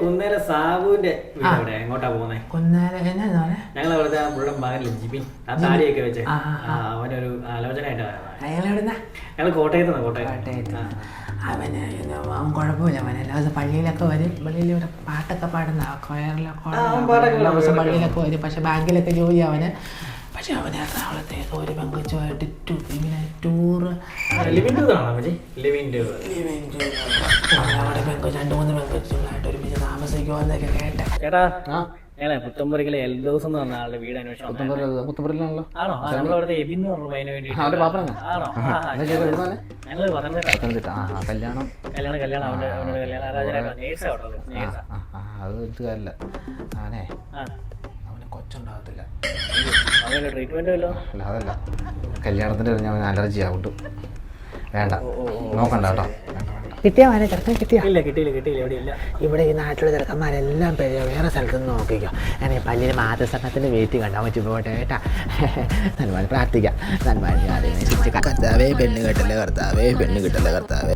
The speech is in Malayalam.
കുന്നേര സാബുവിന്റെ വീട് എങ്ങോട്ടാ പോകുന്നേ? ഞങ്ങൾ അവിടുത്തെ മുഴുവൻ മകനില്ല ജിബിൻ, ആ താടിയൊക്കെ വെച്ച് അവനൊരു ആലോചനയായിട്ട് ഞങ്ങൾ കോട്ടയത്ത്. അവന് അവൻ കുഴപ്പമില്ല, അവനെല്ലാ പള്ളിയിലൊക്കെ വരും. പള്ളിയിൽ ഇവിടെ പാട്ടൊക്കെ പാടുന്ന എല്ലാ ദിവസം പള്ളിയിലൊക്കെ വരും. പക്ഷെ ബാങ്കിലൊക്കെ ജോലി അവന്. പക്ഷെ അവന് എറണാകുളത്തേക്ക് ഒരു പെങ്കൊച്ചുമായിട്ട് ഇങ്ങനെ ടൂറ് അവിടെ പെങ്കൊച്ച് 2-3 പെങ്കൊച്ചുകളായിട്ട് ഒരുമിച്ച് താമസിക്കുമെന്നൊക്കെ കേട്ടെ. ചേട്ടാ ഞങ്ങളെ പുത്തമ്പുരയിലെ എൽദോസ് എന്ന് പറഞ്ഞ ആളുടെ വീട് അന്വേഷിച്ചു. പുത്തമ്പുരയിലാണല്ലോ. ആണോ? നമ്മളവിടുത്തെ എബിന്ന് പറഞ്ഞു അതിന് വേണ്ടി. ആണോ? ഞങ്ങള് പറഞ്ഞിട്ടാ കല്യാണം അവന്റെ കല്യാണ ആലോചന നേഴ്സാ. അത് കാര്യമില്ല. അവനെ കൊച്ചുണ്ടാകത്തില്ല. ട്രീറ്റ്മെന്റ് വല്ലോ? അല്ല അതല്ല, കല്യാണത്തിന്റെ അവൻ അലർജി ആവട്ടു. വേണ്ട, നോക്കണ്ട കേട്ടോ. കിട്ടിയാ മോനെ, ചെറുക്കൻ കിട്ടിയാ? കിട്ടിയില്ല. എവിടെയില്ല. ഇവിടെ ഈ നാട്ടിലുള്ള ചെറുക്കന്മാരെല്ലാം വേറെ സ്ഥലത്ത് നിന്ന് നോക്കിക്കോ. ഞാൻ പള്ളിയിൽ മാതൃസംഘത്തിന്റെ വെയിറ്റ് കണ്ടാൽ വെച്ച് പോട്ടെ കേട്ടാ. നന്മാൻ പ്രാർത്ഥിക്കാം. നന്മാൻ കർത്താവേ പെണ്ണ് കിട്ടല്ലേ കർത്താവേ.